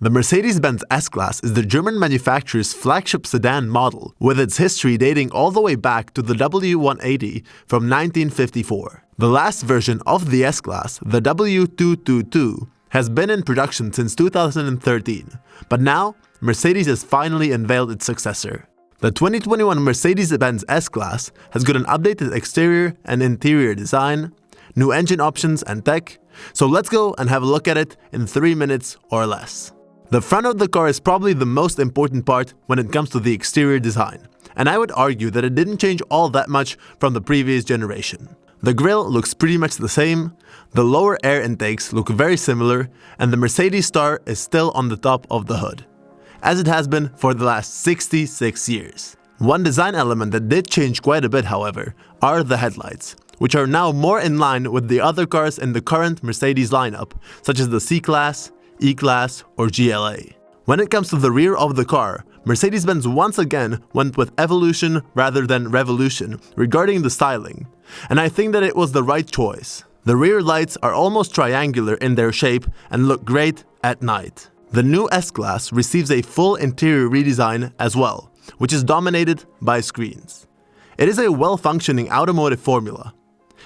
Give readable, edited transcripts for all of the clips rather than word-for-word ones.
The Mercedes Benz S-Class is the German manufacturer's flagship sedan model, with its history dating all the way back to the W180 from 1954. The last version of the S-Class, the W222, has been in production since 2013, but now Mercedes has finally unveiled its successor. The 2021 Mercedes Benz S-Class has got an updated exterior and interior design, new engine options and tech, so let's go and have a look at it in 3 minutes or less. The front of the car is probably the most important part when it comes to the exterior design, and I would argue that it didn't change all that much from the previous generation. The grille looks pretty much the same, the lower air intakes look very similar, and the Mercedes star is still on the top of the hood, as it has been for the last 66 years. One design element that did change quite a bit, however, are the headlights, which are now more in line with the other cars in the current Mercedes lineup, such as the C-Class, E-Class or GLA. When it comes to the rear of the car, Mercedes-Benz once again went with evolution rather than revolution regarding the styling, and I think that it was the right choice. The rear lights are almost triangular in their shape and look great at night. The new S-Class receives a full interior redesign as well, which is dominated by screens. It is a well-functioning automotive formula.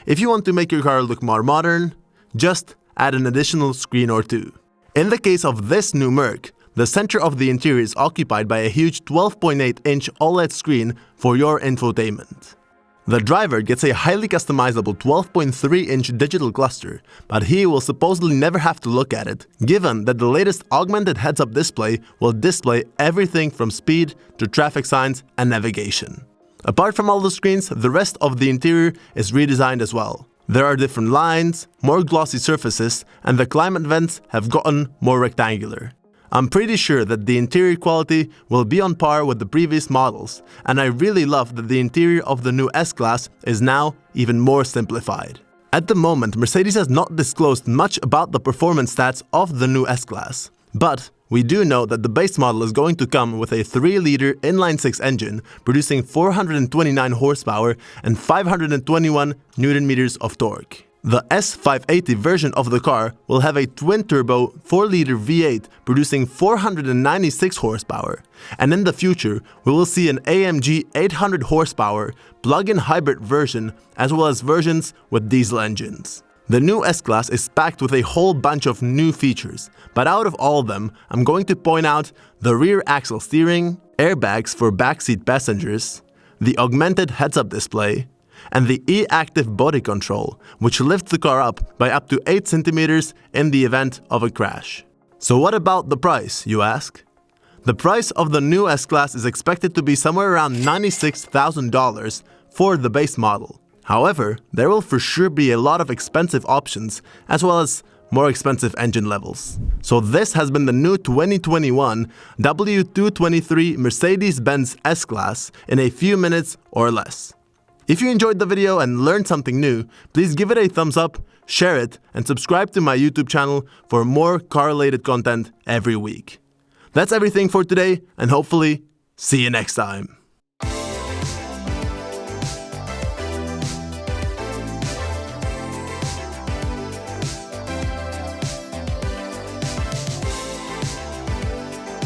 If you want to make your car look more modern, just add an additional screen or two. In the case of this new Merc, the center of the interior is occupied by a huge 12.8-inch OLED screen for your infotainment. The driver gets a highly customizable 12.3-inch digital cluster, but he will supposedly never have to look at it, given that the latest augmented heads-up display will display everything from speed to traffic signs and navigation. Apart from all the screens, the rest of the interior is redesigned as well. There are different lines, more glossy surfaces, and the climate vents have gotten more rectangular. I'm pretty sure that the interior quality will be on par with the previous models, and I really love that the interior of the new S-Class is now even more simplified. At the moment, Mercedes has not disclosed much about the performance stats of the new S-Class, but we do know that the base model is going to come with a 3-liter inline-6 engine producing 429 horsepower and 521 Nm of torque. The S580 version of the car will have a twin-turbo 4-liter V8 producing 496 horsepower, and in the future we will see an AMG 800 horsepower plug-in hybrid version as well as versions with diesel engines. The new S-Class is packed with a whole bunch of new features, but out of all of them, I'm going to point out the rear axle steering, airbags for backseat passengers, the augmented heads-up display, and the e-active body control, which lifts the car up by up to 8 cm in the event of a crash. So what about the price, you ask? The price of the new S-Class is expected to be somewhere around $96,000 for the base model. However, there will for sure be a lot of expensive options as well as more expensive engine levels. So this has been the new 2021 W223 Mercedes Benz S-Class in a few minutes or less. If you enjoyed the video and learned something new, please give it a thumbs up, share it, and subscribe to my YouTube channel for more car-related content every week. That's everything for today, and hopefully, see you next time.